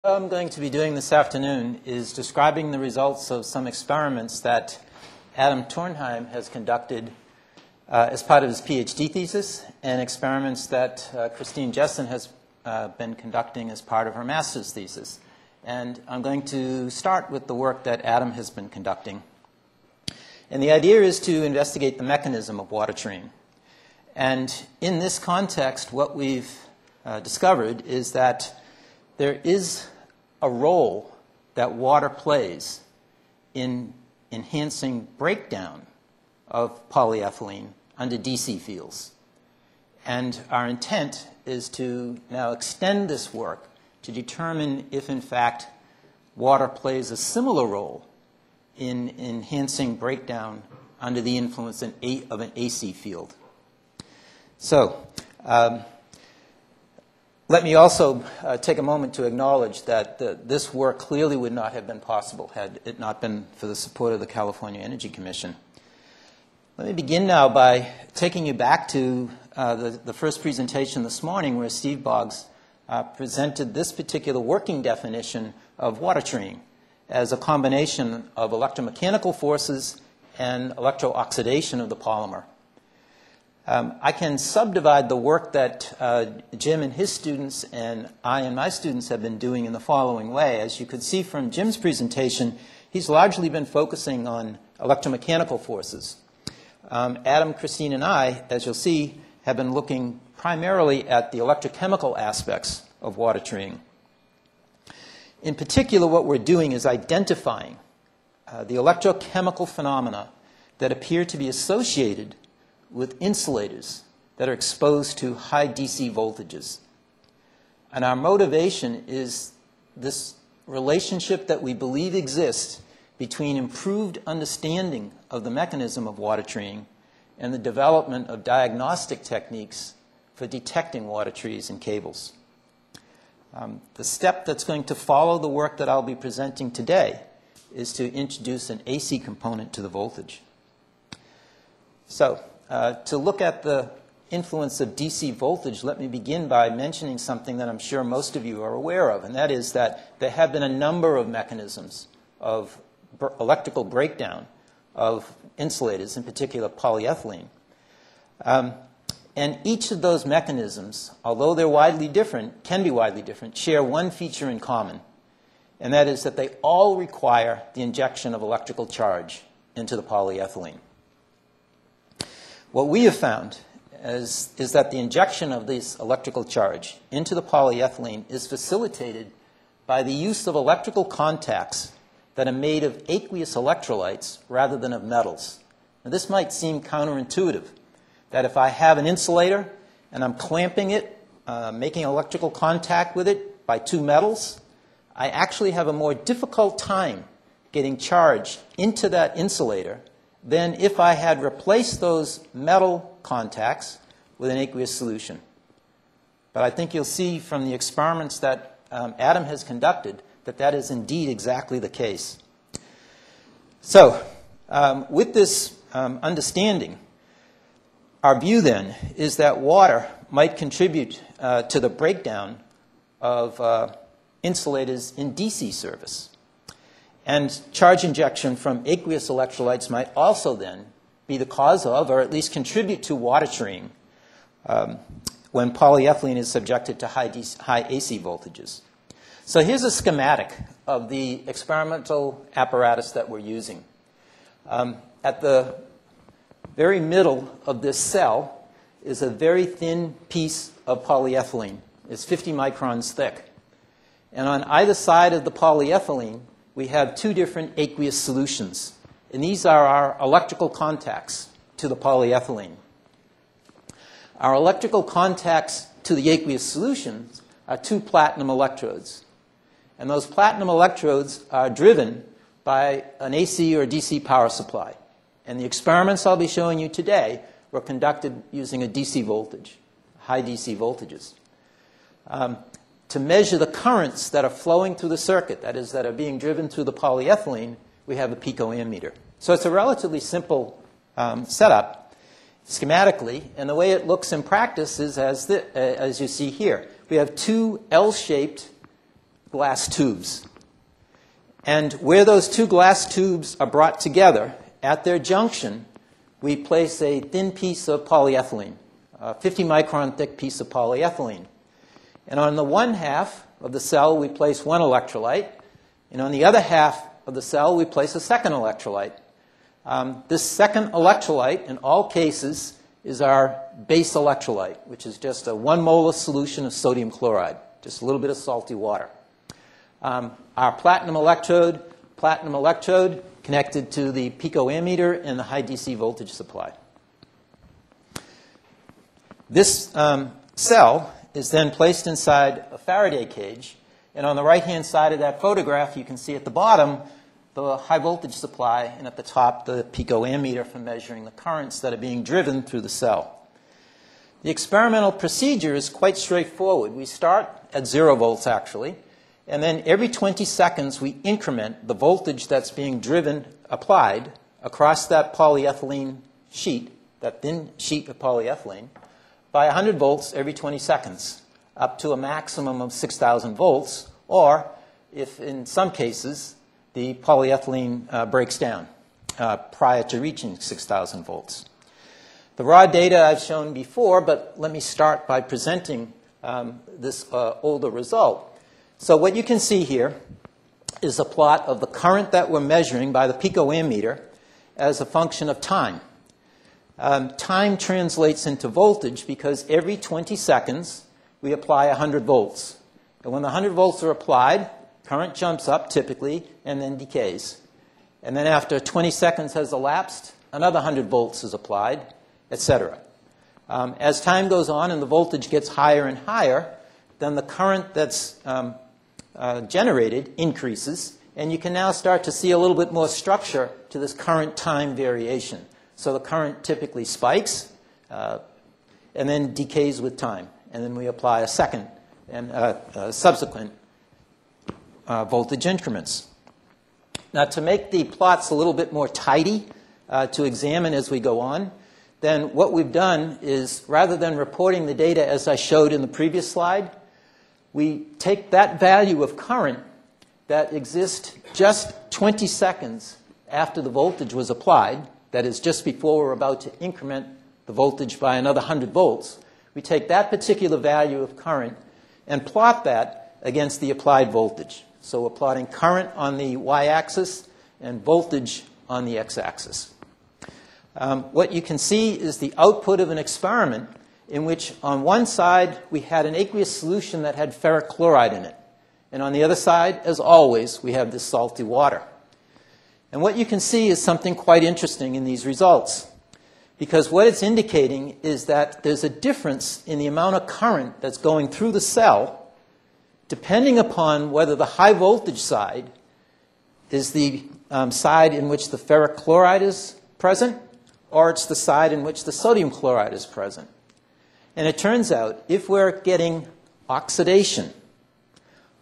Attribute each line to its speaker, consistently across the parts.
Speaker 1: What I'm going to be doing this afternoon is describing the results of some experiments that Adam Tornheim has conducted as part of his PhD thesis, and experiments that Christine Jessen has been conducting as part of her master's thesis. And I'm going to start with the work that Adam has been conducting. And the idea is to investigate the mechanism of water treating. And in this context, what we've discovered is that there is a role that water plays in enhancing breakdown of polyethylene under DC fields. And our intent is to now extend this work to determine if, in fact, water plays a similar role in enhancing breakdown under the influence of an AC field. So, let me also take a moment to acknowledge that this work clearly would not have been possible had it not been for the support of the California Energy Commission. Let me begin now by taking you back to the first presentation this morning, where Steve Boggs presented this particular working definition of water treating as a combination of electromechanical forces and electrooxidation of the polymer. I can subdivide the work that Jim and his students and I and my students have been doing in the following way. As you could see from Jim's presentation, he's largely been focusing on electromechanical forces. Adam, Christine, and I, as you'll see, have been looking primarily at the electrochemical aspects of water treating. In particular, what we're doing is identifying the electrochemical phenomena that appear to be associated with insulators that are exposed to high DC voltages. And our motivation is this relationship that we believe exists between improved understanding of the mechanism of water treating and the development of diagnostic techniques for detecting water trees in cables. The step that's going to follow the work that I'll be presenting today is to introduce an AC component to the voltage. So, to look at the influence of DC voltage, let me begin by mentioning something that I'm sure most of you are aware of, and that is that there have been a number of mechanisms of electrical breakdown of insulators, in particular polyethylene. And each of those mechanisms, although they're widely different, can be widely different, share one feature in common, and that is that they all require the injection of electrical charge into the polyethylene. What we have found is that the injection of this electrical charge into the polyethylene is facilitated by the use of electrical contacts that are made of aqueous electrolytes rather than of metals. Now, this might seem counterintuitive, that if I have an insulator and I'm clamping it, making electrical contact with it by two metals, I actually have a more difficult time getting charge into that insulator than if I had replaced those metal contacts with an aqueous solution. But I think you'll see from the experiments that Adam has conducted that that is indeed exactly the case. So, with this understanding, our view then is that water might contribute to the breakdown of insulators in DC service. And charge injection from aqueous electrolytes might also then be the cause of, or at least contribute to, water treating when polyethylene is subjected to high AC voltages. So here's a schematic of the experimental apparatus that we're using. At the very middle of this cell is a very thin piece of polyethylene. It's 50 microns thick. And on either side of the polyethylene, we have two different aqueous solutions. And these are our electrical contacts to the polyethylene. Our electrical contacts to the aqueous solutions are two platinum electrodes. And those platinum electrodes are driven by an AC or DC power supply. And the experiments I'll be showing you today were conducted using a DC voltage, high DC voltages. To measure the currents that are flowing through the circuit, that is, that are being driven through the polyethylene, we have a picoammeter. So it's a relatively simple setup schematically, and the way it looks in practice is as you see here. We have two L-shaped glass tubes. And where those two glass tubes are brought together, at their junction, we place a thin piece of polyethylene, a 50 micron thick piece of polyethylene. And on the one half of the cell, we place one electrolyte. And on the other half of the cell, we place a second electrolyte. This second electrolyte, in all cases, is our base electrolyte, which is just a 1 molar solution of sodium chloride, just a little bit of salty water. Our platinum electrode connected to the picoammeter and the high DC voltage supply. This cell is then placed inside a Faraday cage, and on the right-hand side of that photograph, you can see at the bottom the high voltage supply, and at the top the picoammeter for measuring the currents that are being driven through the cell. The experimental procedure is quite straightforward. We start at 0 volts, actually, and then every 20 seconds we increment the voltage that's being applied across that polyethylene sheet, that thin sheet of polyethylene, by 100 volts every 20 seconds, up to a maximum of 6,000 volts, or if in some cases the polyethylene breaks down prior to reaching 6,000 volts. The raw data I've shown before, but let me start by presenting this older result. So what you can see here is a plot of the current that we're measuring by the picoammeter as a function of time. Time translates into voltage because every 20 seconds we apply 100 volts. And when the 100 volts are applied, current jumps up typically and then decays. And then after 20 seconds has elapsed, another 100 volts is applied, etc. As time goes on and the voltage gets higher and higher, then the current that's generated increases, and you can now start to see a little bit more structure to this current time variation. So the current typically spikes and then decays with time. And then we apply a second and subsequent voltage increments. Now, to make the plots a little bit more tidy to examine as we go on, then what we've done is, rather than reporting the data as I showed in the previous slide, we take that value of current that exists just 20 seconds after the voltage was applied, that is just before we're about to increment the voltage by another 100 volts, we take that particular value of current and plot that against the applied voltage. So we're plotting current on the y-axis and voltage on the x-axis. What you can see is the output of an experiment in which on one side we had an aqueous solution that had ferric chloride in it. And on the other side, as always, we have this salty water. And what you can see is something quite interesting in these results. Because what it's indicating is that there's a difference in the amount of current that's going through the cell depending upon whether the high voltage side is the side in which the ferric chloride is present or it's the side in which the sodium chloride is present. And it turns out if we're getting oxidation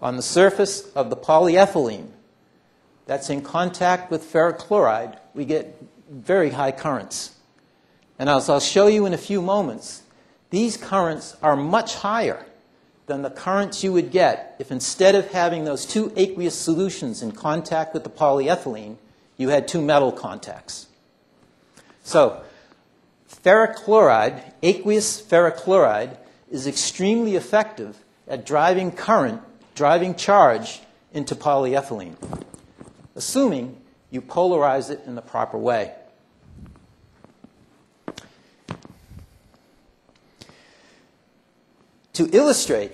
Speaker 1: on the surface of the polyethylene that's in contact with ferric chloride, we get very high currents. And as I'll show you in a few moments, these currents are much higher than the currents you would get if instead of having those two aqueous solutions in contact with the polyethylene, you had two metal contacts. So ferric chloride, aqueous ferric chloride, is extremely effective at driving current, driving charge into polyethylene, assuming you polarize it in the proper way. To illustrate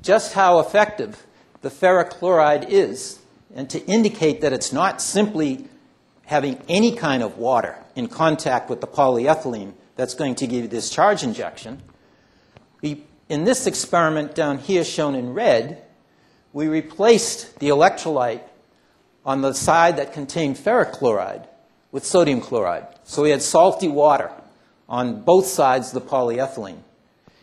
Speaker 1: just how effective the ferric chloride is, and to indicate that it's not simply having any kind of water in contact with the polyethylene that's going to give you this charge injection, in this experiment down here shown in red, we replaced the electrolyte on the side that contained ferric chloride with sodium chloride. So we had salty water on both sides of the polyethylene.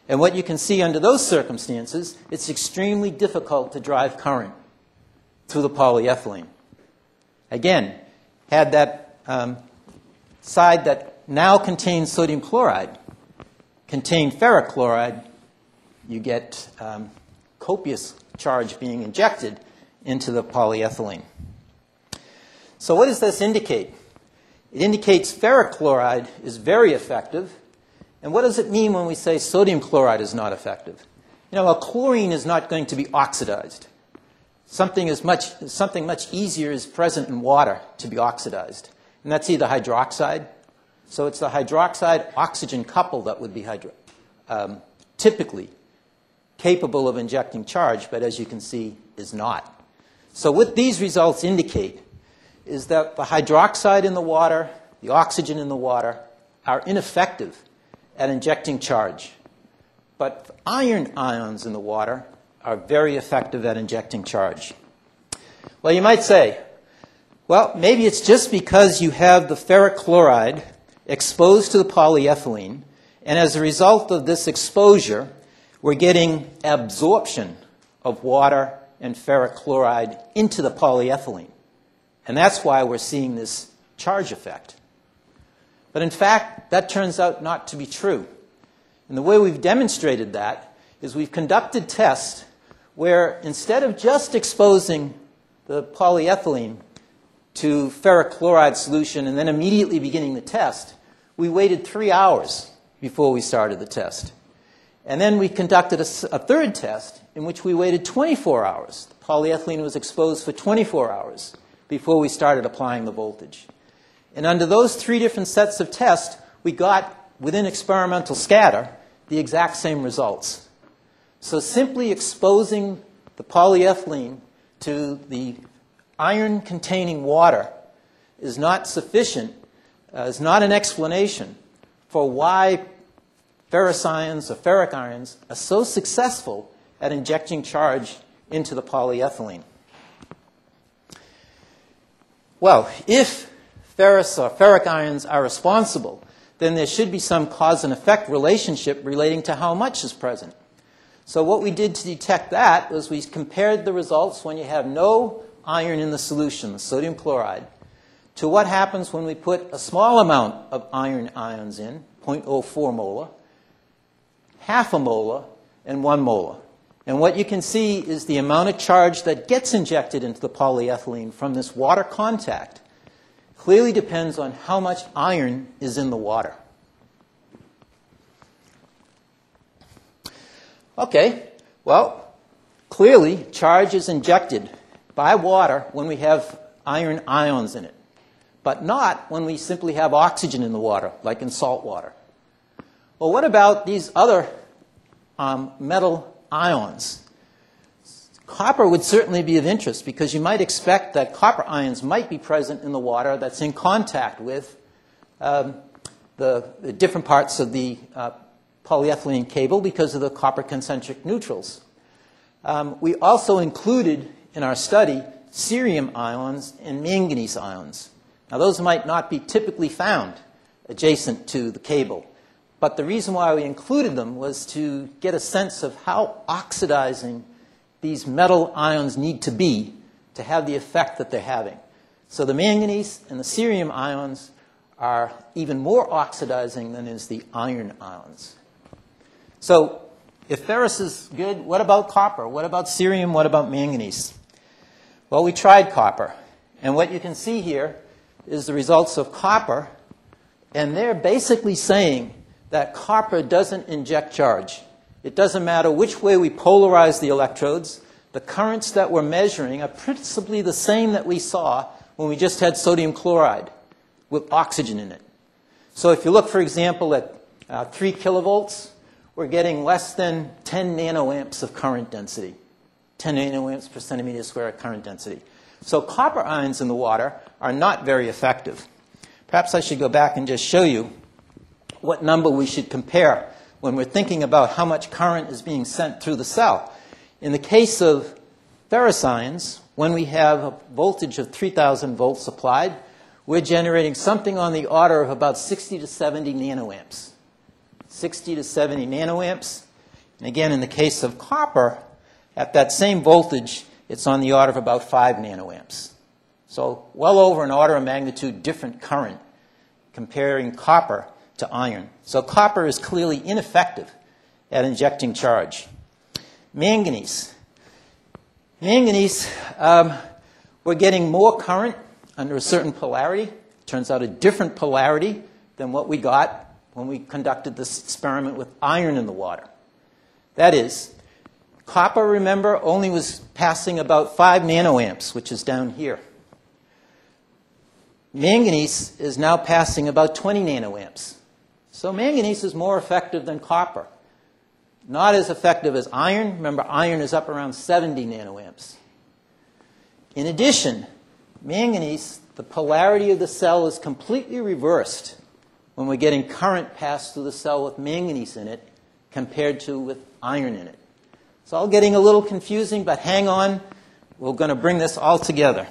Speaker 1: And what you can see under those circumstances, it's extremely difficult to drive current through the polyethylene. Again, had that side that now contains sodium chloride contain ferric chloride, you get copious charge being injected into the polyethylene. So what does this indicate? It indicates ferric chloride is very effective. And what does it mean when we say sodium chloride is not effective? You know, a chlorine is not going to be oxidized. Something much easier is present in water to be oxidized. And that's either hydroxide. So it's the hydroxide-oxygen couple that would be typically capable of injecting charge, but as you can see, is not. So what these results indicate is that the hydroxide in the water, the oxygen in the water, are ineffective at injecting charge. But the iron ions in the water are very effective at injecting charge. Well, you might say, well, maybe it's just because you have the ferric chloride exposed to the polyethylene, and as a result of this exposure, we're getting absorption of water and ferric chloride into the polyethylene. And that's why we're seeing this charge effect. But in fact, that turns out not to be true. And the way we've demonstrated that is we've conducted tests where instead of just exposing the polyethylene to ferric chloride solution and then immediately beginning the test, we waited 3 hours before we started the test. And then we conducted a third test in which we waited 24 hours. The polyethylene was exposed for 24 hours before we started applying the voltage. And under those 3 different sets of tests, we got, within experimental scatter, the exact same results. So simply exposing the polyethylene to the iron-containing water is not sufficient, is not an explanation for why ferrous ions or ferric ions are so successful at injecting charge into the polyethylene. Well, if ferrous or ferric ions are responsible, then there should be some cause and effect relationship relating to how much is present. So what we did to detect that was we compared the results when you have no iron in the solution, the sodium chloride, to what happens when we put a small amount of iron ions in, 0.04 molar, half a molar, and 1 molar. And what you can see is the amount of charge that gets injected into the polyethylene from this water contact clearly depends on how much iron is in the water. Okay, well, clearly charge is injected by water when we have iron ions in it, but not when we simply have oxygen in the water, like in salt water. Well, what about these other metal ions? Copper would certainly be of interest because you might expect that copper ions might be present in the water that's in contact with the different parts of the polyethylene cable because of the copper concentric neutrals. We also included in our study cerium ions and manganese ions. Now, those might not be typically found adjacent to the cable, but the reason why we included them was to get a sense of how oxidizing these metal ions need to be to have the effect that they're having. So the manganese and the cerium ions are even more oxidizing than is the iron ions. So if ferrous is good, what about copper? What about cerium? What about manganese? Well, we tried copper. And what you can see here is the results of copper. And they're basically saying that copper doesn't inject charge. It doesn't matter which way we polarize the electrodes. The currents that we're measuring are principally the same that we saw when we just had sodium chloride with oxygen in it. So if you look, for example, at 3 kilovolts, we're getting less than 10 nanoamps of current density. 10 nanoamps per centimeter square of current density. So copper ions in the water are not very effective. Perhaps I should go back and just show you what number we should compare when we're thinking about how much current is being sent through the cell. In the case of ferrous ions, when we have a voltage of 3,000 volts applied, we're generating something on the order of about 60 to 70 nanoamps. 60 to 70 nanoamps. And again, in the case of copper, at that same voltage, it's on the order of about 5 nanoamps. So well over an order of magnitude different current comparing copper to iron. So copper is clearly ineffective at injecting charge. Manganese. Manganese, we're getting more current under a certain polarity. Turns out a different polarity than what we got when we conducted this experiment with iron in the water. That is, copper, remember, only was passing about 5 nanoamps, which is down here. Manganese is now passing about 20 nanoamps. So manganese is more effective than copper. Not as effective as iron. Remember, iron is up around 70 nanoamps. In addition, manganese, the polarity of the cell is completely reversed when we're getting current passed through the cell with manganese in it compared to with iron in it. It's all getting a little confusing, but hang on. We're going to bring this all together.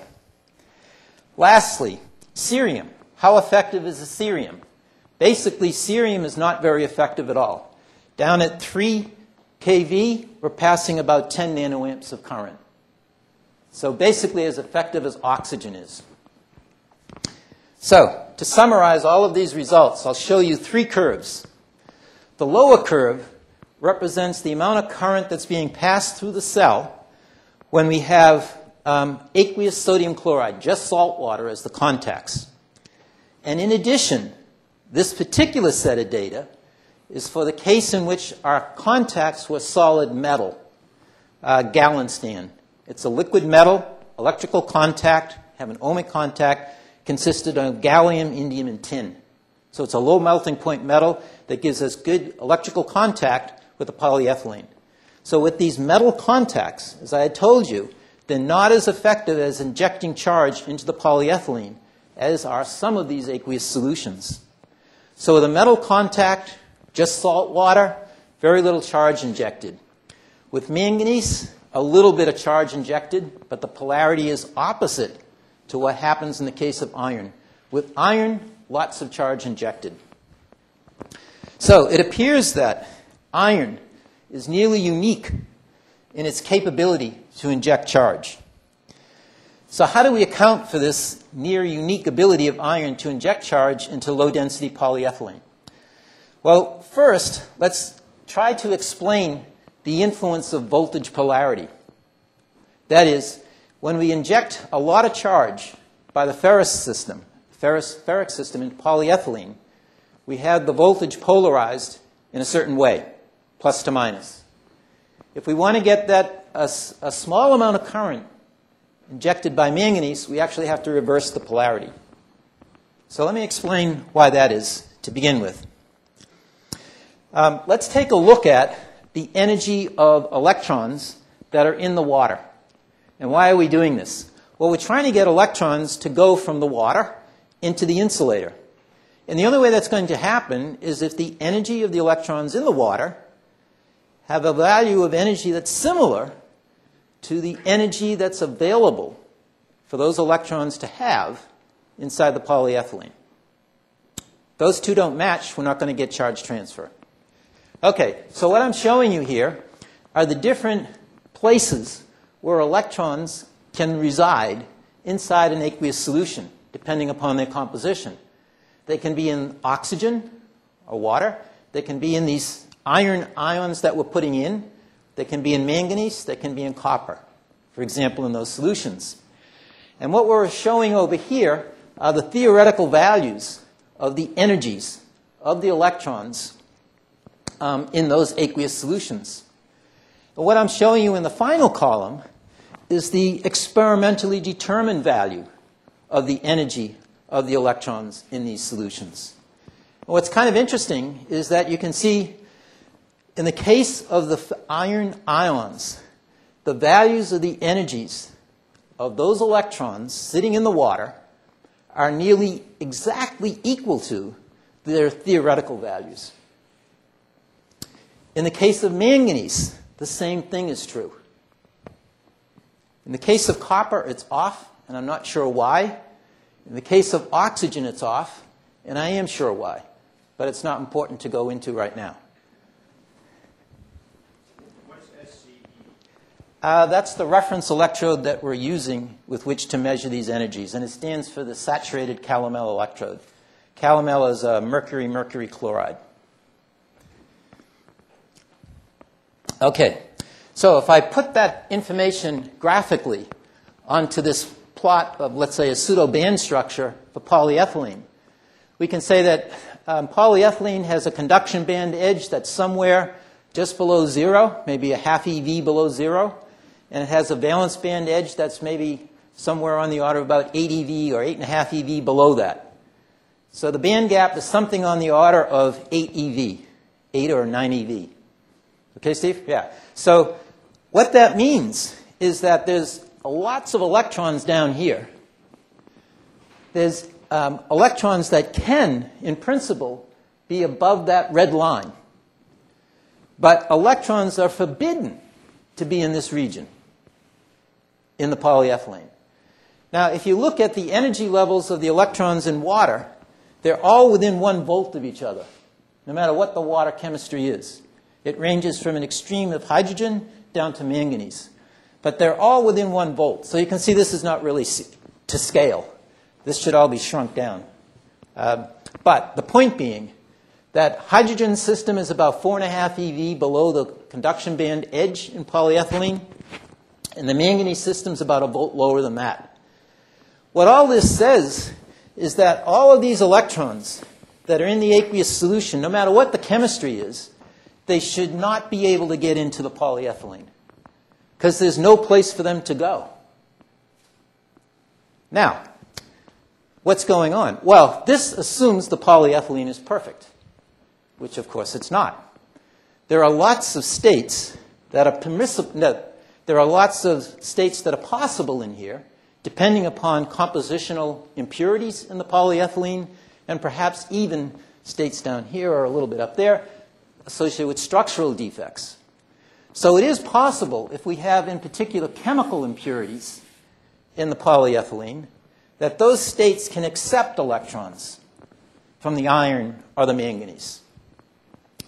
Speaker 1: Lastly, cerium. How effective is the cerium? Basically, cerium is not very effective at all. Down at 3 kV, we're passing about 10 nanoamps of current. So basically as effective as oxygen is. So, to summarize all of these results, I'll show you 3 curves. The lower curve represents the amount of current that's being passed through the cell when we have aqueous sodium chloride, just salt water, as the contacts. And in addition, this particular set of data is for the case in which our contacts were solid metal, Galenstan. It's a liquid metal, electrical contact, have an ohmic contact, consisted of gallium, indium, and tin. So it's a low melting point metal that gives us good electrical contact with the polyethylene. So with these metal contacts, as I had told you, they're not as effective as injecting charge into the polyethylene as are some of these aqueous solutions. So with a metal contact, just salt water, very little charge injected. With manganese, a little bit of charge injected, but the polarity is opposite to what happens in the case of iron. With iron, lots of charge injected. So it appears that iron is nearly unique in its capability to inject charge. So how do we account for this near unique ability of iron to inject charge into low-density polyethylene? Well, first, let's try to explain the influence of voltage polarity. That is, when we inject a lot of charge by the ferric system into polyethylene, we have the voltage polarized in a certain way, plus to minus. If we want to get that a small amount of current injected by manganese, we actually have to reverse the polarity. So let me explain why that is to begin with. Let's take a look at the energy of electrons that are in the water. And why are we doing this? Well, we're trying to get electrons to go from the water into the insulator. And the only way that's going to happen is if the energy of the electrons in the water have a value of energy that's similar to the energy that's available for those electrons to have inside the polyethylene. Those two don't match, we're not going to get charge transfer. Okay, so what I'm showing you here are the different places where electrons can reside inside an aqueous solution, depending upon their composition. They can be in oxygen or water. They can be in these iron ions that we're putting in. They can be in manganese. They can be in copper, for example, in those solutions. And what we're showing over here are the theoretical values of the energies of the electrons in those aqueous solutions. And what I'm showing you in the final column is the experimentally determined value of the energy of the electrons in these solutions. And what's kind of interesting is that you can see in the case of the iron ions, the values of the energies of those electrons sitting in the water are nearly exactly equal to their theoretical values. In the case of manganese, the same thing is true. In the case of copper, it's off, and I'm not sure why. In the case of oxygen, it's off, and I am sure why. But it's not important to go into right now.
Speaker 2: What's SCE?
Speaker 1: That's the reference electrode that we're using with which to measure these energies, and it stands for the saturated calomel electrode. Calomel is mercury chloride. Okay, So if I put that information graphically onto this plot of, let's say, a pseudo-band structure for polyethylene, we can say that polyethylene has a conduction band edge that's somewhere just below 0, maybe a half eV below 0, and it has a valence band edge that's maybe somewhere on the order of about 8 eV or 8.5 eV below that. So the band gap is something on the order of 8 eV, 8 or 9 eV. Okay, Steve? Yeah. So what that means is that there's lots of electrons down here. There's electrons that can, in principle, be above that red line. But electrons are forbidden to be in this region, in the polyethylene. Now, if you look at the energy levels of the electrons in water, they're all within 1 volt of each other, no matter what the water chemistry is. It ranges from an extreme of hydrogen down to manganese. But they're all within 1 volt. So you can see this is not really to scale. This should all be shrunk down. But the point being that hydrogen system is about 4.5 eV below the conduction band edge in polyethylene, and the manganese system is about 1 volt lower than that. What all this says is that all of these electrons that are in the aqueous solution, no matter what the chemistry is, they should not be able to get into the polyethylene because there's no place for them to go. Now, what's going on? Well, this assumes the polyethylene is perfect, which of course it's not. There are lots of states that are permissible. No, there are lots of states that are possible in here, depending upon compositional impurities in the polyethylene, and perhaps even states down here or a little bit up there associated with structural defects. So it is possible, if we have in particular chemical impurities in the polyethylene, that those states can accept electrons from the iron or the manganese.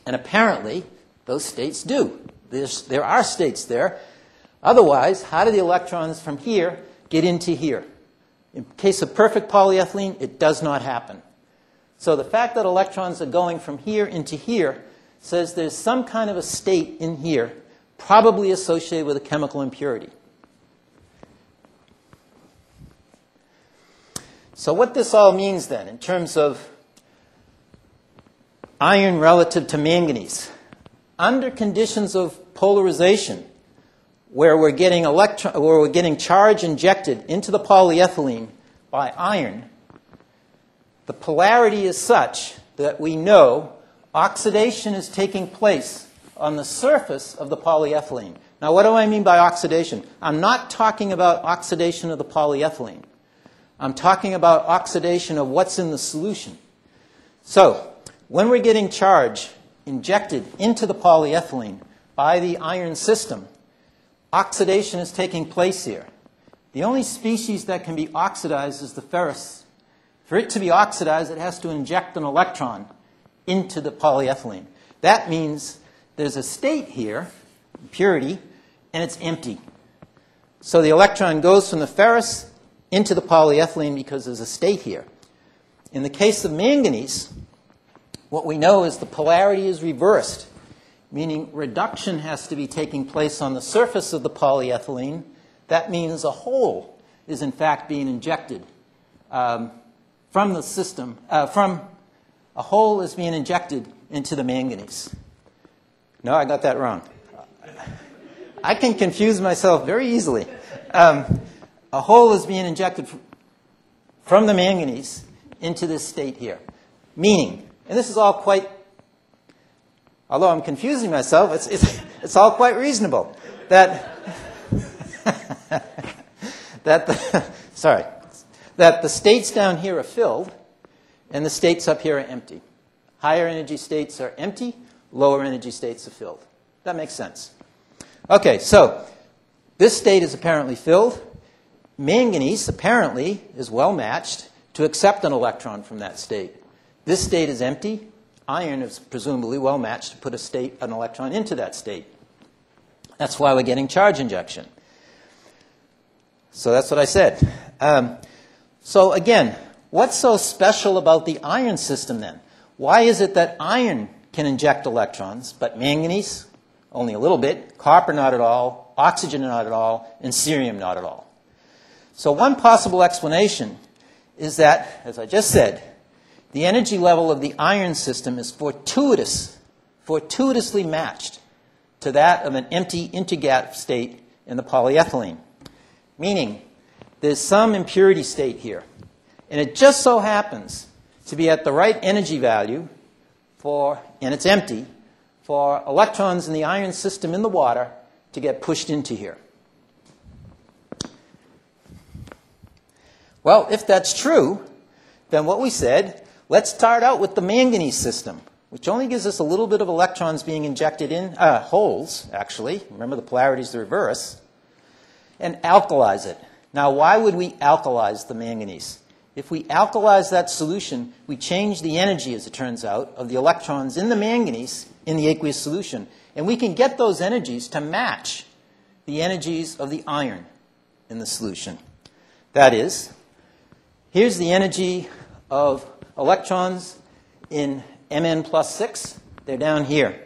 Speaker 1: And apparently, those states do. There are states there. Otherwise, how do the electrons from here get into here? In case of perfect polyethylene, it does not happen. So the fact that electrons are going from here into here says there's some kind of a state in here, probably associated with a chemical impurity. So what this all means then, in terms of iron relative to manganese, under conditions of polarization, where we're getting charge injected into the polyethylene by iron, the polarity is such that we know oxidation is taking place on the surface of the polyethylene. Now, what do I mean by oxidation? I'm not talking about oxidation of the polyethylene. I'm talking about oxidation of what's in the solution. So, when we're getting charge injected into the polyethylene by the iron system, oxidation is taking place here. The only species that can be oxidized is the ferrous. For it to be oxidized, it has to inject an electron into the polyethylene. That means there's a state here, impurity, and it's empty. So the electron goes from the ferrous into the polyethylene because there's a state here. In the case of manganese, what we know is the polarity is reversed, meaning reduction has to be taking place on the surface of the polyethylene. That means a hole is in fact being injected from the system, a hole is being injected into the manganese. No, I got that wrong. I can confuse myself very easily. A hole is being injected from the manganese into this state here. Meaning, and this is all quite, although I'm confusing myself, it's all quite reasonable that that the states down here are filled and the states up here are empty. Higher energy states are empty, lower energy states are filled. That makes sense. Okay, so this state is apparently filled. Manganese apparently is well matched to accept an electron from that state. This state is empty. Iron is presumably well matched to put an electron into that state. That's why we're getting charge injection. So that's what I said. So again, what's so special about the iron system then? Why is it that iron can inject electrons, but manganese only a little bit, copper not at all, oxygen not at all, and cerium not at all. So one possible explanation is that, as I just said, the energy level of the iron system is fortuitously matched to that of an empty intergap state in the polyethylene. Meaning, there's some impurity state here. And it just so happens to be at the right energy value for, and it's empty, for electrons in the iron system in the water to get pushed into here. Well, if that's true, then what we said, let's start out with the manganese system, which only gives us a little bit of electrons being injected in, holes, actually. Remember, the polarity is the reverse. And alkalize it. Now, why would we alkalize the manganese? If we alkalize that solution, we change the energy, as it turns out, of the electrons in the manganese in the aqueous solution. And we can get those energies to match the energies of the iron in the solution. That is, here's the energy of electrons in Mn plus 6. They're down here.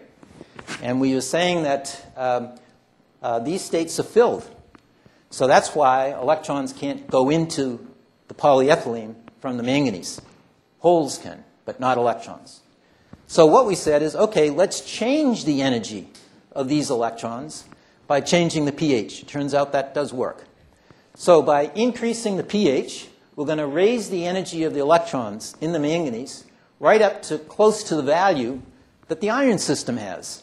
Speaker 1: And we were saying that these states are filled. So that's why electrons can't go into the polyethylene from the manganese. Holes can, but not electrons. So what we said is, okay, let's change the energy of these electrons by changing the pH. Turns out that does work. So by increasing the pH, we're going to raise the energy of the electrons in the manganese right up to close to the value that the iron system has.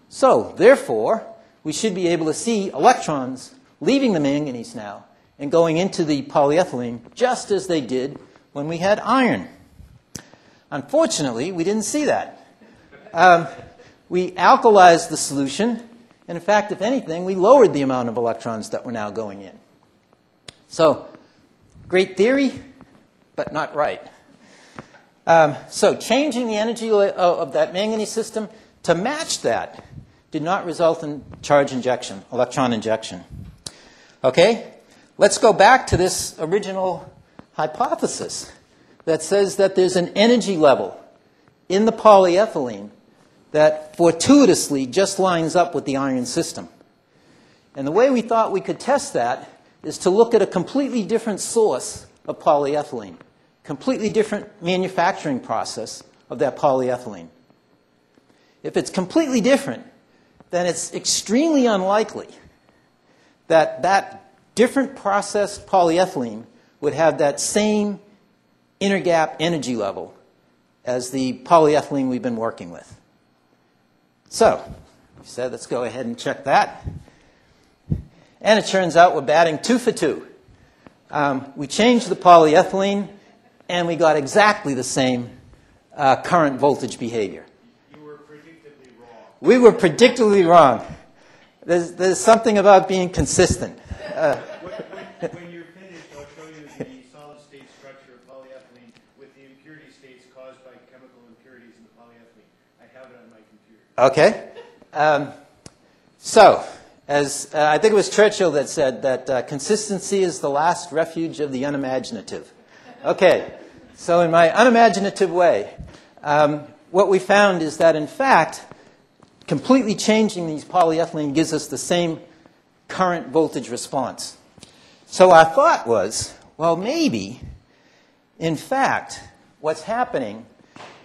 Speaker 1: So, therefore, we should be able to see electrons leaving the manganese now and going into the polyethylene just as they did when we had iron. Unfortunately, we didn't see that. We alkalized the solution, and in fact, if anything, we lowered the amount of electrons that were now going in. So, great theory, but not right. So changing the energy of that manganese system to match that did not result in charge injection, electron injection. Okay? Let's go back to this original hypothesis that says that there's an energy level in the polyethylene that fortuitously just lines up with the iron system. And the way we thought we could test that is to look at a completely different source of polyethylene, completely different manufacturing process of that polyethylene. If it's completely different, then it's extremely unlikely that that different processed polyethylene would have that same inner gap energy level as the polyethylene we've been working with. So, we said let's go ahead and check that. And it turns out we're batting 2 for 2. We changed the polyethylene, and we got exactly the same current voltage behavior.
Speaker 2: You were predictably wrong.
Speaker 1: We were predictably wrong. There's something about being consistent.
Speaker 2: When you're finished, I'll show you the solid-state structure of polyethylene with the impurity states caused by chemical impurities in the polyethylene. I have it on my computer.
Speaker 1: Okay. So, as I think it was Churchill that said that consistency is the last refuge of the unimaginative. Okay. So in my unimaginative way, what we found is that, in fact, completely changing these polyethylene gives us the same current voltage response. So our thought was, well, maybe, in fact, what's happening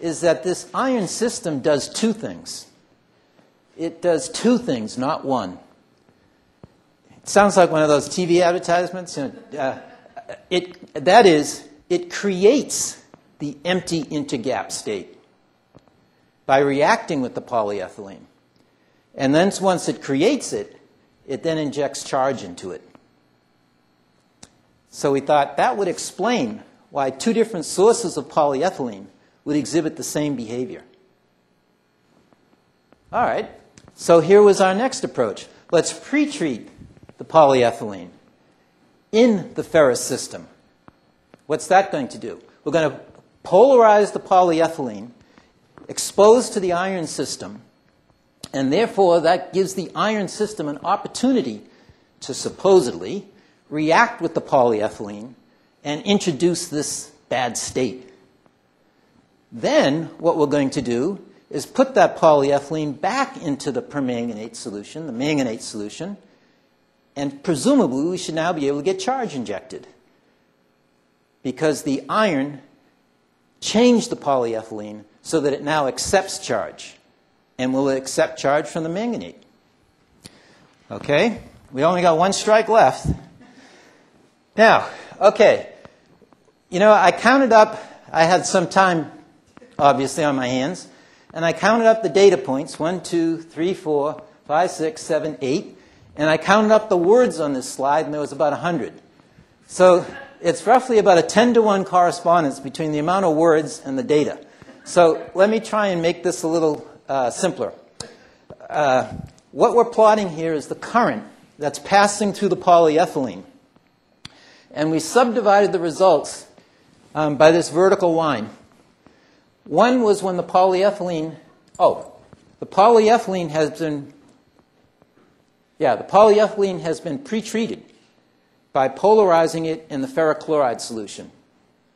Speaker 1: is that this iron system does 2 things. It does 2 things, not one. It sounds like one of those TV advertisements. That is, it creates the empty intergap state by reacting with the polyethylene. And then once it creates it, it then injects charge into it. So we thought that would explain why 2 different sources of polyethylene would exhibit the same behavior. All right, so here was our next approach. Let's pre-treat the polyethylene in the ferrous system. What's that going to do? We're going to polarize the polyethylene, expose to the iron system, and therefore that gives the iron system an opportunity to supposedly react with the polyethylene and introduce this bad state. Then what we're going to do is put that polyethylene back into the permanganate solution, the manganate solution, and presumably we should now be able to get charge injected because the iron changed the polyethylene so that it now accepts charge and will accept charge from the manganate. Okay, we only got one strike left. Now, okay, you know, I counted up, I had some time obviously on my hands, and I counted up the data points, 1, 2, 3, 4, 5, 6, 7, 8, and I counted up the words on this slide, and there was about 100. So it's roughly about a 10-to-1 correspondence between the amount of words and the data. So let me try and make this a little simpler. What we're plotting here is the current that's passing through the polyethylene. And we subdivided the results by this vertical line. One was when the polyethylene, the polyethylene has been pretreated by polarizing it in the ferric chloride solution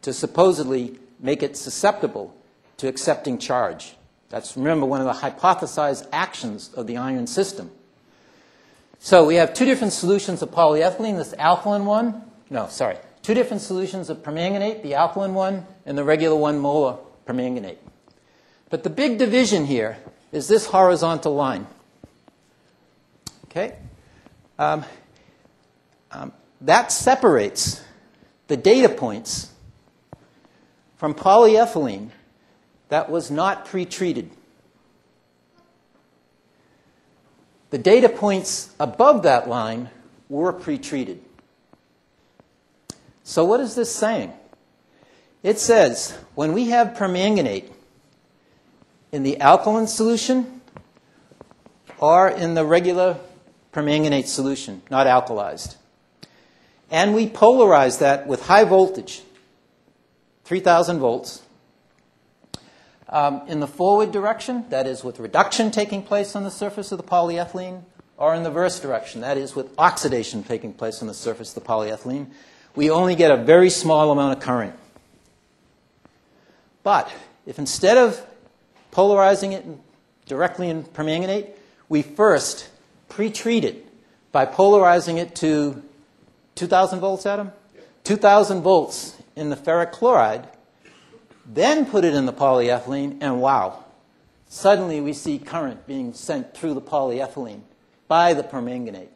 Speaker 1: to supposedly make it susceptible to accepting charge. That's, remember, one of the hypothesized actions of the iron system. So we have two different solutions of polyethylene, this alkaline one, two different solutions of permanganate, the alkaline one and the regular 1 molar permanganate. But the big division here is this horizontal line. Okay? That separates the data points from polyethylene that was not pretreated. The data points above that line were pretreated. So what is this saying? It says when we have permanganate in the alkaline solution or in the regular permanganate solution, not alkalized, and we polarize that with high voltage, 3,000 volts, in the forward direction, that is with reduction taking place on the surface of the polyethylene, or in the reverse direction, that is with oxidation taking place on the surface of the polyethylene, we only get a very small amount of current. But if instead of polarizing it directly in permanganate, we first pre-treat it by polarizing it to 2,000 volts, Adam? 2,000 volts in the ferric chloride, then put it in the polyethylene, and wow, suddenly we see current being sent through the polyethylene by the permanganate.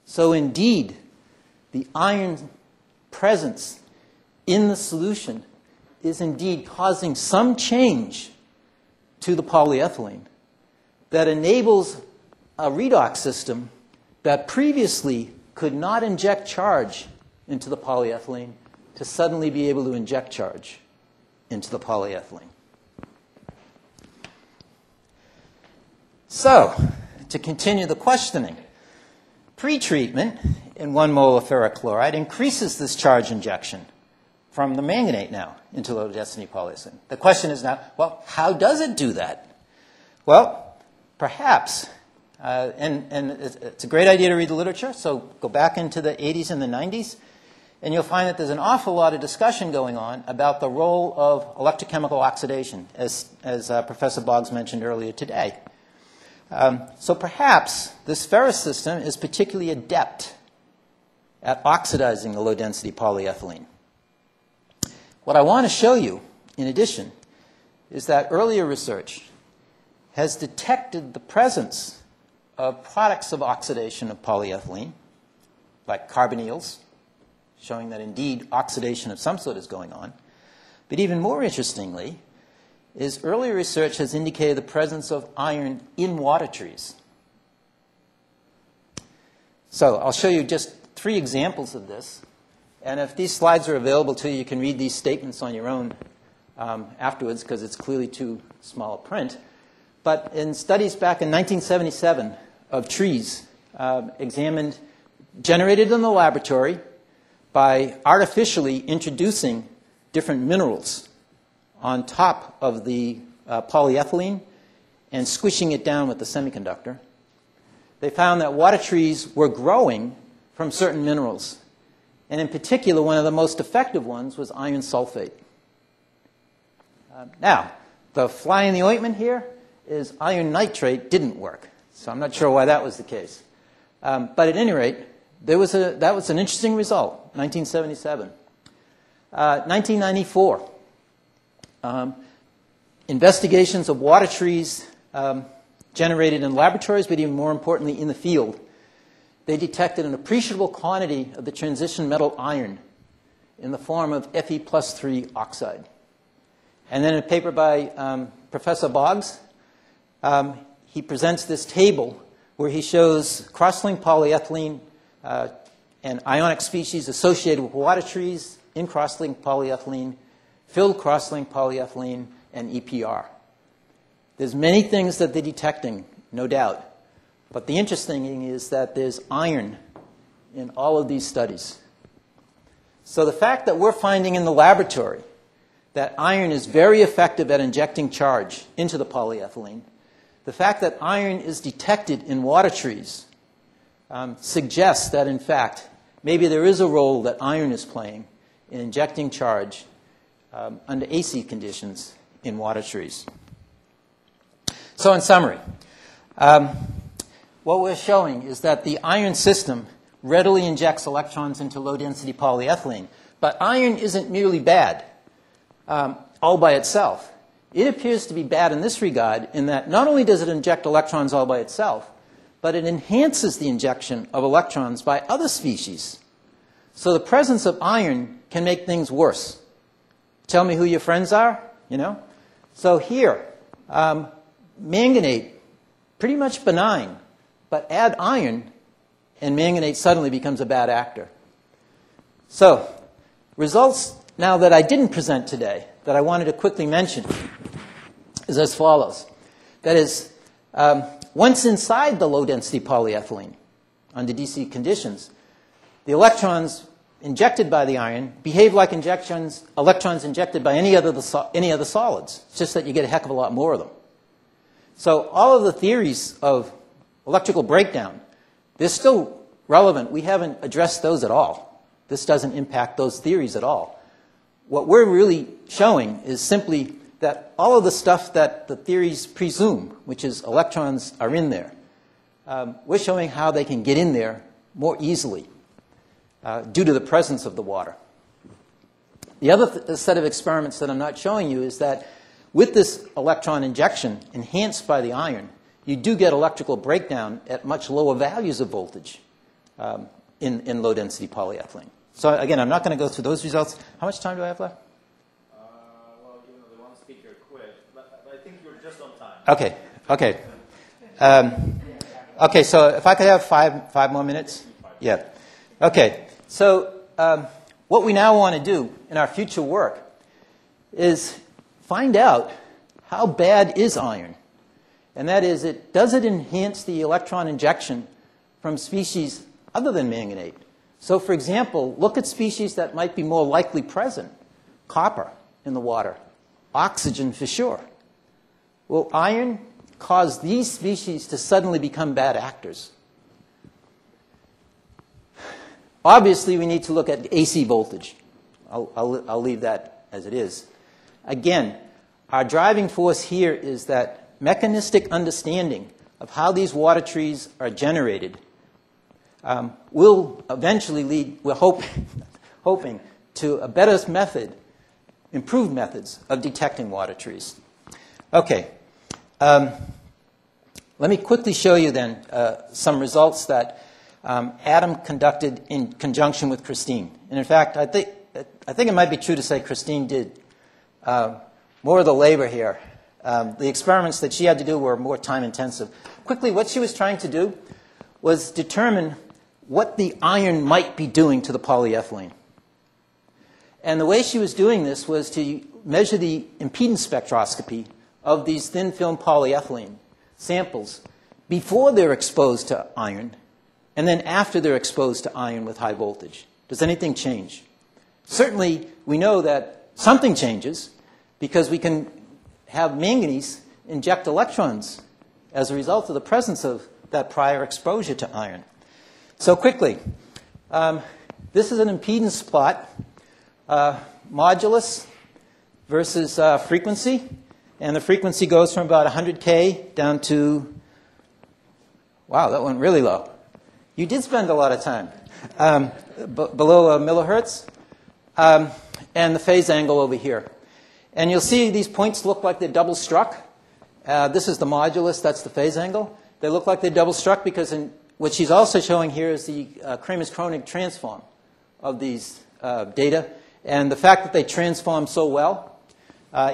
Speaker 1: So indeed, the iron presence in the solution is indeed causing some change to the polyethylene that enables a redox system that previously could not inject charge into the polyethylene to suddenly be able to inject charge into the polyethylene. So, to continue the questioning, pretreatment in 1 mole of ferric chloride increases this charge injection from the manganate now into low-density polyethylene. The question is now, well, how does it do that? Well, perhaps, and it's a great idea to read the literature, so go back into the 80s and the 90s, and you'll find that there's an awful lot of discussion going on about the role of electrochemical oxidation, as Professor Boggs mentioned earlier today. So perhaps this ferrous system is particularly adept at oxidizing the low-density polyethylene. What I want to show you, in addition, is that earlier research has detected the presence of products of oxidation of polyethylene, like carbonyls, showing that indeed oxidation of some sort is going on. But even more interestingly, is earlier research has indicated the presence of iron in water trees. So I'll show you just 3 examples of this. And if these slides are available to you, you can read these statements on your own afterwards, because it's clearly too small a print. But in studies back in 1977 of trees generated in the laboratory by artificially introducing different minerals on top of the polyethylene and squishing it down with the semiconductor, they found that water trees were growing from certain minerals. And in particular, one of the most effective ones was iron sulfate. Now, The fly in the ointment here is iron nitrate didn't work. So I'm not sure why that was the case. But at any rate, that was an interesting result, 1977. 1994, investigations of water trees generated in laboratories, but even more importantly in the field. They detected an appreciable quantity of the transition metal iron in the form of Fe+3 oxide. And then in a paper by Professor Boggs, he presents this table where he shows cross-linked polyethylene and ionic species associated with water trees in cross-linked polyethylene, filled cross-linked polyethylene, and EPR. There's many things that they're detecting, no doubt. But the interesting thing is that there's iron in all of these studies. So the fact that we're finding in the laboratory that iron is very effective at injecting charge into the polyethylene, the fact that iron is detected in water trees suggests that, in fact, maybe there is a role that iron is playing in injecting charge under AC conditions in water trees. So in summary, what we're showing is that the iron system readily injects electrons into low-density polyethylene. But iron isn't merely bad all by itself. It appears to be bad in this regard in that not only does it inject electrons all by itself, but it enhances the injection of electrons by other species. So the presence of iron can make things worse. Tell me who your friends are, you know? So here, manganate, pretty much benign, but add iron and manganate suddenly becomes a bad actor. So results now that I didn't present today that I wanted to quickly mention is as follows. That is, once inside the low-density polyethylene under DC conditions, the electrons injected by the iron behave like electrons injected by any other solids. It's just that you get a heck of a lot more of them. So all of the theories of electrical breakdown, they're still relevant. We haven't addressed those at all. This doesn't impact those theories at all. What we're really showing is simply that all of the stuff that the theories presume, which is electrons are in there, we're showing how they can get in there more easily due to the presence of the water. The other set of experiments that I'm not showing you is that with this electron injection enhanced by the iron, you do get electrical breakdown at much lower values of voltage in low-density polyethylene. So again, I'm not going to go through those results. How much time do I have left?
Speaker 3: Well, you know, the one speaker quit, but I think you're just on time.
Speaker 1: Okay, okay. Okay, so if I could have five more minutes? Yeah. Okay, so what we now want to do in our future work is find out how bad is iron. And that is, does it enhance the electron injection from species other than manganate? So, for example, look at species that might be more likely present. Copper in the water, oxygen for sure. Will iron cause these species to suddenly become bad actors? Obviously, we need to look at AC voltage. I'll leave that as it is. Again, our driving force here is that mechanistic understanding of how these water trees are generated will eventually lead, we're hoping, to a better method, improved methods of detecting water trees. Okay. Let me quickly show you then some results that Adam conducted in conjunction with Christine. And in fact, I think it might be true to say Christine did more of the labor here. The experiments that she had to do were more time intensive. Quickly, what she was trying to do was determine what the iron might be doing to the polyethylene. And the way she was doing this was to measure the impedance spectroscopy of these thin film polyethylene samples before they're exposed to iron and then after they're exposed to iron with high voltage. Does anything change? Certainly, we know that something changes because we can have manganese inject electrons as a result of the presence of that prior exposure to iron. So quickly, this is an impedance plot, modulus versus frequency. And the frequency goes from about 100K down to, wow, that went really low. You did spend a lot of time. Below a millihertz. And the phase angle over here. And you'll see these points look like they're double struck. This is the modulus, that's the phase angle. They look like they're double struck because what she's also showing here is the Kramers-Kronig transform of these data. And the fact that they transform so well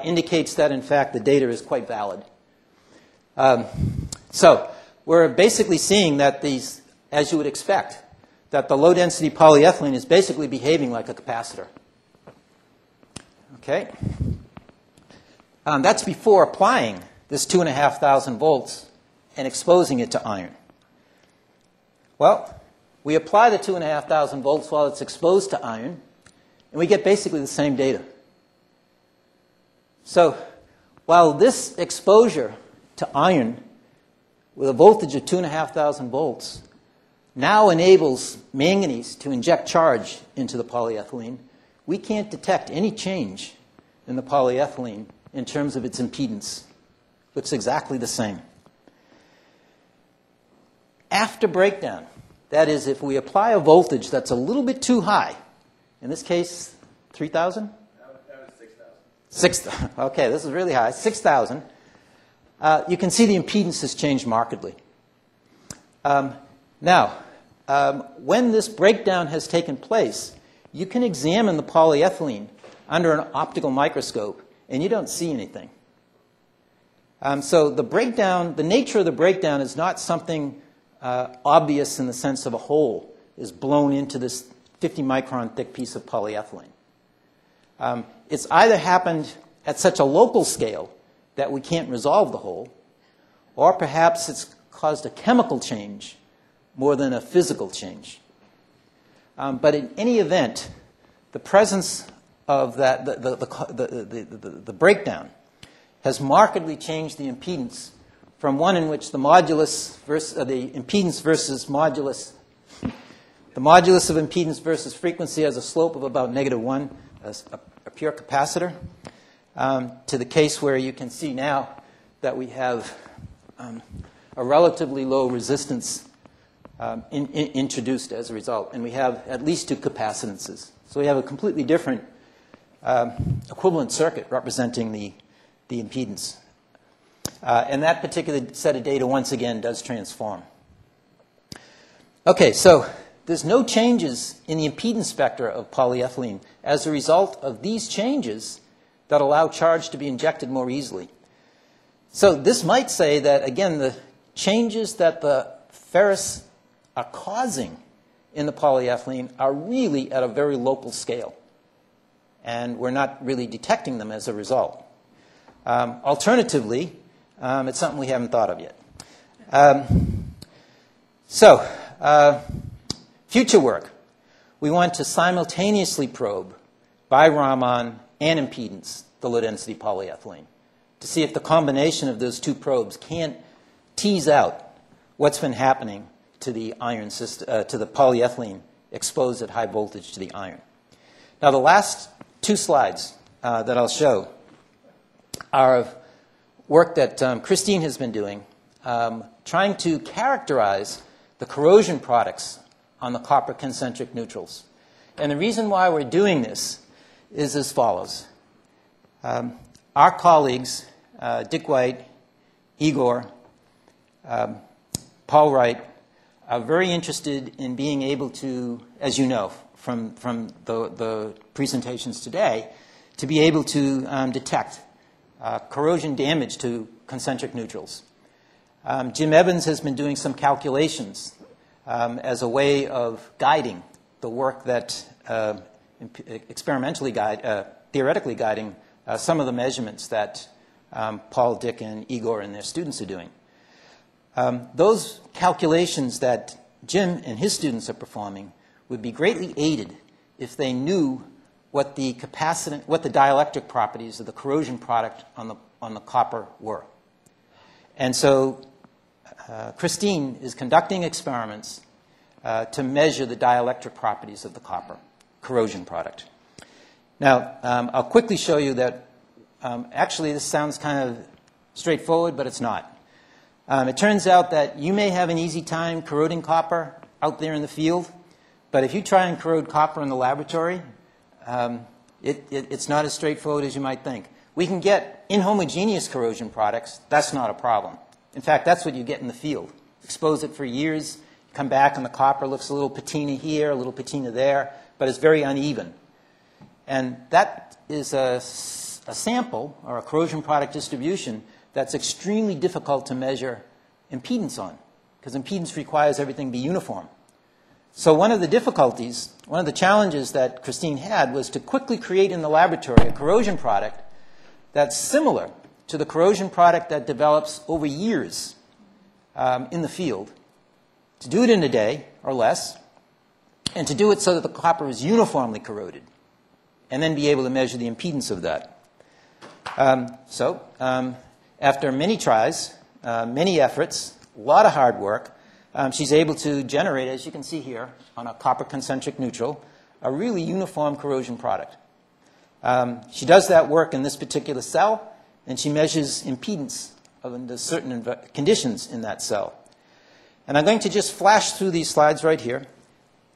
Speaker 1: indicates that, in fact, the data is quite valid. So we're basically seeing that these, as you would expect, that the low-density polyethylene is basically behaving like a capacitor. Okay? That's before applying this 2,500 volts and exposing it to iron. Well, we apply the 2,500 volts while it's exposed to iron, and we get basically the same data. So while this exposure to iron with a voltage of 2,500 volts now enables manganese to inject charge into the polyethylene, we can't detect any change in the polyethylene in terms of its impedance. Looks exactly the same. After breakdown, that is, if we apply a voltage that's a little bit too high, in this case, 3,000?
Speaker 3: That was 6,000.
Speaker 1: 6,000. Okay, this is really high. 6,000. You can see the impedance has changed markedly. Now, when this breakdown has taken place, you can examine the polyethylene under an optical microscope, and you don't see anything. So the breakdown, the nature of the breakdown is not something obvious in the sense of a hole is blown into this 50-micron thick piece of polyethylene. It's either happened at such a local scale that we can't resolve the hole, or perhaps it's caused a chemical change more than a physical change. But in any event, the presence of that, the breakdown has markedly changed the impedance from one in which the modulus versus the impedance versus modulus, the modulus of impedance versus frequency has a slope of about -1, a pure capacitor, to the case where you can see now that we have a relatively low resistance introduced as a result, and we have at least 2 capacitances. So we have a completely different equivalent circuit representing the impedance. And that particular set of data, once again, does transform. Okay, so there's no changes in the impedance spectra of polyethylene as a result of these changes that allow charge to be injected more easily. So this might say that, again, the changes that the ferrous are causing in the polyethylene are really at a very local scale. And we're not really detecting them as a result. Alternatively, it's something we haven't thought of yet. Future work. We want to simultaneously probe by Raman and impedance the low-density polyethylene to see if the combination of those 2 probes can't tease out what's been happening to the iron system, to the polyethylene exposed at high voltage to the iron. Now, the last 2 slides that I'll show are work that Christine has been doing, trying to characterize the corrosion products on the copper concentric neutrals. And the reason why we're doing this is as follows. Our colleagues, Dick White, Igor, Paul Wright, are very interested in being able to, as you know from the presentations today, to be able to detect corrosion damage to concentric neutrals. Jim Evans has been doing some calculations as a way of guiding the work that theoretically guiding some of the measurements that Paul, Dick, and Igor and their students are doing. Those calculations that Jim and his students are performing would be greatly aided if they knew what the dielectric properties of the corrosion product on the copper were. And so Christine is conducting experiments to measure the dielectric properties of the copper corrosion product. Now, I'll quickly show you that Actually, this sounds kind of straightforward, but it's not. It turns out that you may have an easy time corroding copper out there in the field, but if you try and corrode copper in the laboratory, it's not as straightforward as you might think. We can get inhomogeneous corrosion products. That's not a problem. In fact, that's what you get in the field. Expose it for years, you come back and the copper looks a little patina here, a little patina there, but it's very uneven. And that is a sample, or a corrosion product distribution, that's extremely difficult to measure impedance on, because impedance requires everything to be uniform. So one of the difficulties, one of the challenges that Christine had was to quickly create in the laboratory a corrosion product that's similar to the corrosion product that develops over years in the field, to do it in a day or less, and to do it so that the copper is uniformly corroded, and then be able to measure the impedance of that. After many tries, many efforts, a lot of hard work, she's able to generate, as you can see here, on a copper concentric neutral, a really uniform corrosion product. She does that work in this particular cell, and she measures impedance under certain conditions in that cell. And I'm going to just flash through these slides right here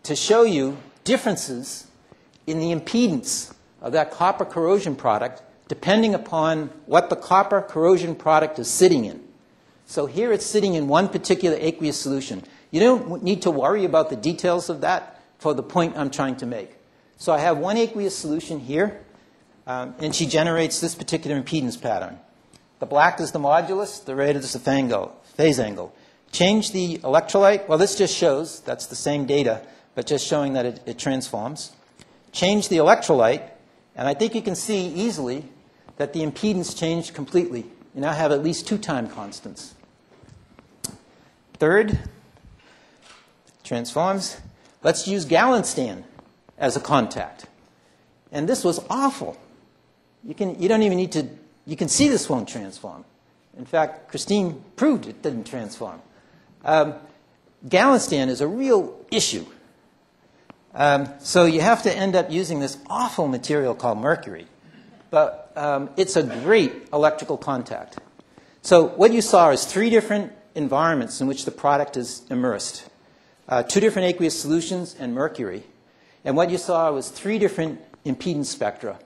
Speaker 1: to show you differences in the impedance of that copper corrosion product depending upon what the copper corrosion product is sitting in. So here it's sitting in one particular aqueous solution. You don't need to worry about the details of that for the point I'm trying to make. So I have one aqueous solution here, and she generates this particular impedance pattern. The black is the modulus, the red is the phase angle. Change the electrolyte. Well, this just shows, that's the same data, but just showing that it transforms. Change the electrolyte, and I think you can see easily that the impedance changed completely. You now have at least 2 time constants. Third, transforms. Let's use Gallinstan as a contact. And this was awful. You don't even need to, you can see this won't transform. In fact, Christine proved it didn't transform. Gallinstan is a real issue. So you have to end up using this awful material called mercury. But it's a great electrical contact. So what you saw is 3 different environments in which the product is immersed. 2 different aqueous solutions and mercury. And what you saw was 3 different impedance spectra.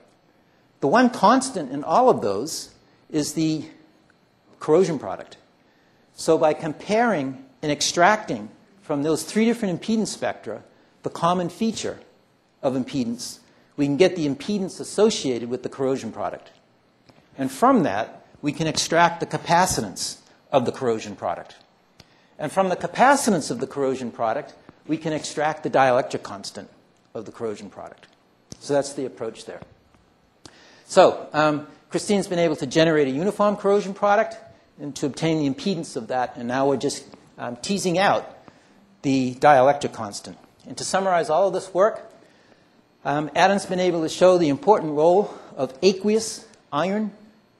Speaker 1: The one constant in all of those is the corrosion product. So by comparing and extracting from those 3 different impedance spectra the common feature of impedance, we can get the impedance associated with the corrosion product. And from that, we can extract the capacitance of the corrosion product. And from the capacitance of the corrosion product, we can extract the dielectric constant of the corrosion product. So that's the approach there. So Christine's been able to generate a uniform corrosion product and to obtain the impedance of that, and now we're just teasing out the dielectric constant. And to summarize all of this work, Adam's been able to show the important role of aqueous iron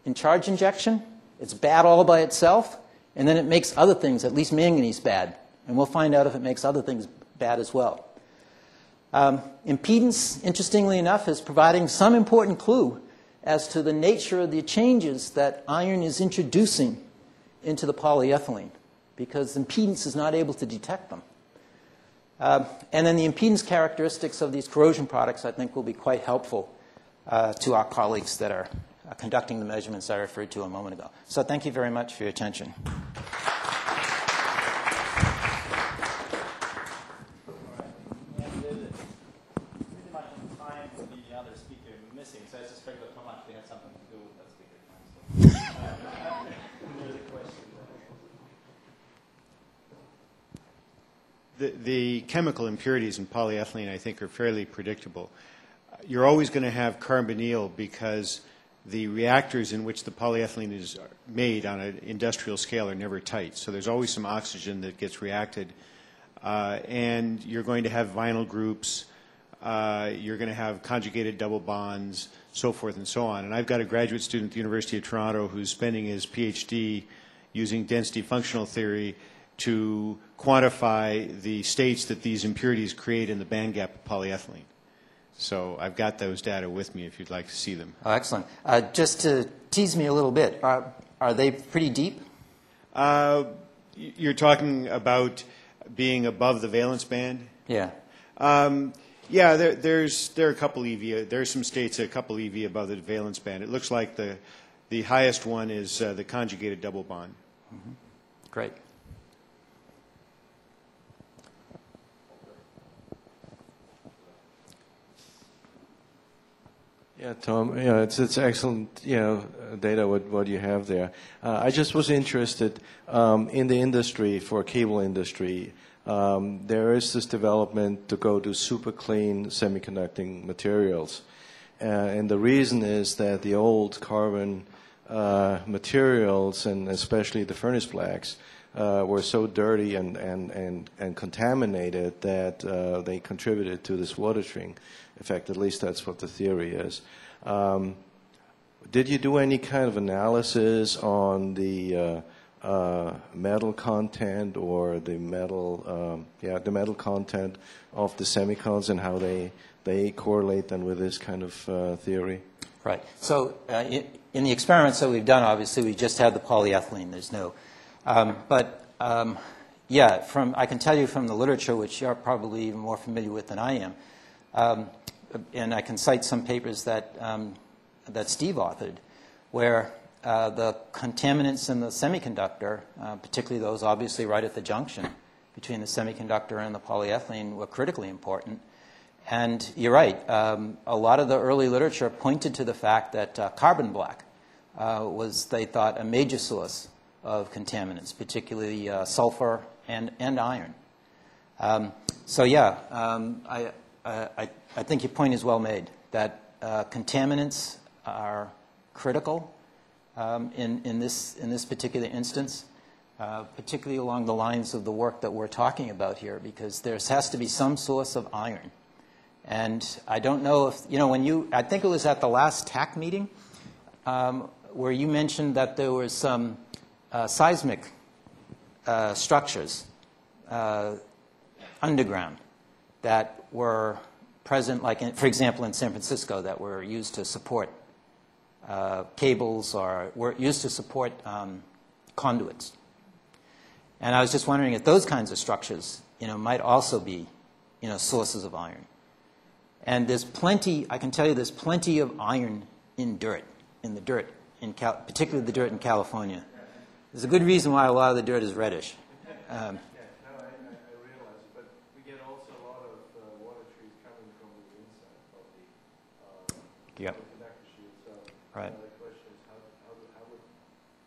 Speaker 1: in charge injection. It's bad all by itself, and then it makes other things, at least manganese, bad. And we'll find out if it makes other things bad as well. Impedance, interestingly enough, is providing some important clue as to the nature of the changes that iron is introducing into the polyethylene, because impedance is not able to detect them. And then the impedance characteristics of these corrosion products, I think, will be quite helpful to our colleagues that are conducting the measurements I referred to a moment ago. So thank you very much for your attention.
Speaker 2: The chemical impurities in polyethylene, I think, are fairly predictable. You're always going to have carbonyl because the reactors in which the polyethylene is made on an industrial scale are never tight. So there's always some oxygen that gets reacted. And you're going to have vinyl groups. You're going to have conjugated double bonds, so forth and so on. And I've got a graduate student at the University of Toronto who's spending his PhD using density functional theory to quantify the states that these impurities create in the band gap of polyethylene. So I've got those data with me if you'd like to see them.
Speaker 1: Oh, excellent. Just to tease me a little bit, are they pretty deep?
Speaker 2: You're talking about being above the valence band?
Speaker 1: Yeah.
Speaker 2: Yeah, there are a couple EV. There are some states a couple EV above the valence band. It looks like the highest one is the conjugated double bond.
Speaker 1: Mm-hmm. Great.
Speaker 4: Yeah, Tom. Yeah, it's excellent. Data what you have there. I just was interested in the industry for cable industry. There is this development to go to super clean semiconducting materials, and the reason is that the old carbon materials, and especially the furnace blacks, were so dirty and contaminated that they contributed to this water shrink effect. At least that's what the theory is. Did you do any kind of analysis on the metal content or the metal content of the semicons and how they correlate then with this kind of theory?
Speaker 1: Right. So in the experiments that we've done, obviously we just had the polyethylene. There's no, yeah. I can tell you from the literature, which you're probably even more familiar with than I am, and I can cite some papers that Steve authored, where the contaminants in the semiconductor, particularly those obviously right at the junction between the semiconductor and the polyethylene, were critically important. And you're right, a lot of the early literature pointed to the fact that carbon black was, they thought, a major source of contaminants, particularly sulfur and iron. So yeah, I think your point is well made, that contaminants are critical in this particular instance, particularly along the lines of the work that we're talking about here, because there has to be some source of iron. And I don't know if, I think it was at the last TAC meeting where you mentioned that there was some seismic structures underground that were present, like, for example, in San Francisco, that were used to support cables or were used to support conduits. And I was just wondering if those kinds of structures, might also be, sources of iron. And there's plenty, I can tell you there's plenty of iron in the dirt, particularly the dirt in California. There's a good reason why a lot of the dirt is reddish.
Speaker 4: I realize, but we get also a lot of water trees coming from the inside of the conductor shield. So
Speaker 1: right.
Speaker 4: The question is, how would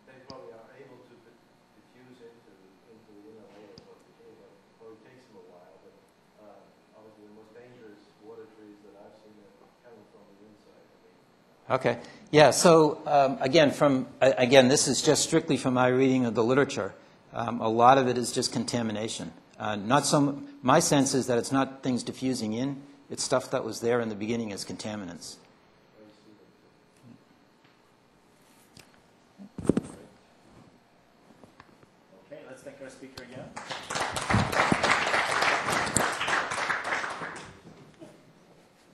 Speaker 4: they probably are able to diffuse into the inner layers of the cable? Well, it takes them a while, but obviously the most dangerous water trees that I've seen are coming from the inside.
Speaker 1: Okay. Yeah. So again, this is just strictly from my reading of the literature. A lot of it is just contamination. My sense is that it's not things diffusing in; it's stuff that was there in the beginning as contaminants.
Speaker 3: Okay, let's thank our speaker again.